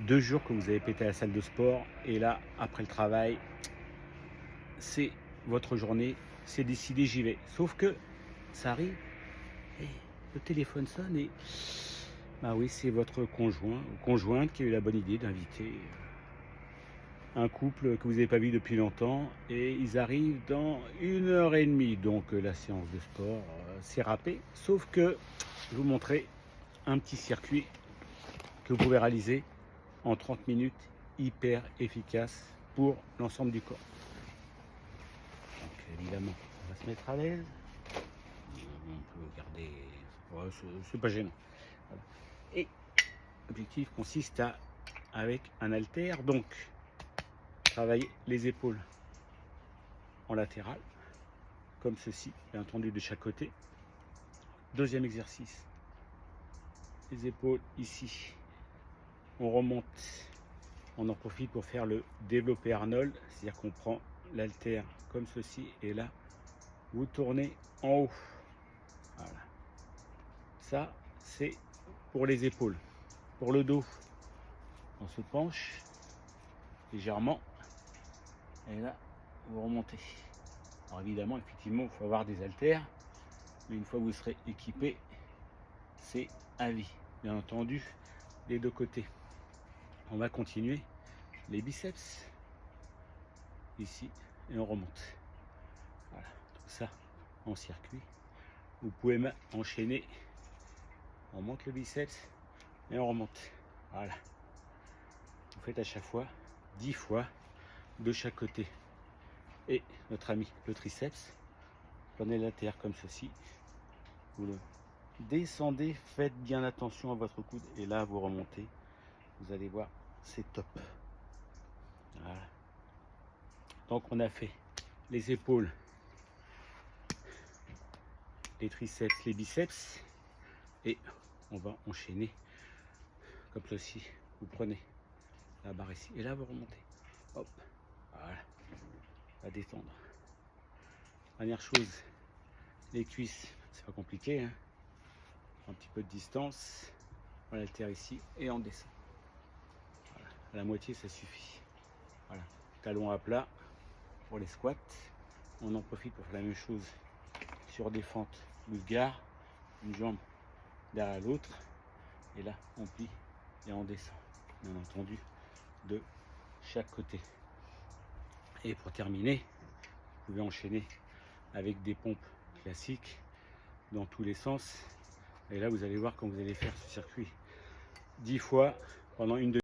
2 jours que vous avez pété à la salle de sport et là, après le travail, c'est votre journée, c'est décidé, j'y vais. Sauf que ça arrive et le téléphone sonne et bah oui, c'est votre conjoint ou conjointe qui a eu la bonne idée d'inviter un couple que vous n'avez pas vu depuis longtemps et ils arrivent dans 1 h 30. Donc la séance de sport, c'est râpé. Sauf que je vais vous montrer un petit circuit que vous pouvez réaliser en 30 minutes, hyper efficace pour l'ensemble du corps. Donc évidemment, on va se mettre à l'aise. On peut garder, ouais, c'est pas gênant. Voilà. Et l'objectif consiste à, avec un haltère, donc travailler les épaules en latéral, comme ceci, bien entendu de chaque côté. Deuxième exercice, les épaules ici, on remonte, on en profite pour faire le développé Arnold, c'est-à-dire qu'on prend l'haltère comme ceci et là, vous tournez en haut. Voilà. Ça, c'est pour les épaules. Pour le dos, on se penche légèrement et là, vous remontez. Alors évidemment, effectivement, il faut avoir des haltères, mais une fois que vous serez équipé, c'est à vie. Bien entendu, des deux côtés. On va continuer les biceps ici et on remonte. Voilà, tout ça en circuit. Vous pouvez enchaîner. On monte le biceps et on remonte. Voilà. Vous faites à chaque fois 10 fois de chaque côté. Et notre ami le triceps, prenez la terre comme ceci. Vous le descendez, faites bien attention à votre coude et là vous remontez. Vous allez voir, c'est top. Voilà. Donc on a fait les épaules, les triceps, les biceps et on va enchaîner comme ceci. Vous prenez la barre ici et là vous remontez. Hop, voilà, à détendre. Dernière chose, les cuisses, c'est pas compliqué, hein. Un petit peu de distance, on altère ici et on descend. Voilà. À la moitié ça suffit. Voilà, talons à plat pour les squats. On en profite pour faire la même chose sur des fentes bulgares, une jambe derrière l'autre et là on plie et on descend, bien entendu de chaque côté. Et pour terminer, vous pouvez enchaîner avec des pompes classiques dans tous les sens et là vous allez voir quand vous allez faire ce circuit 10 fois pendant une demi-heure.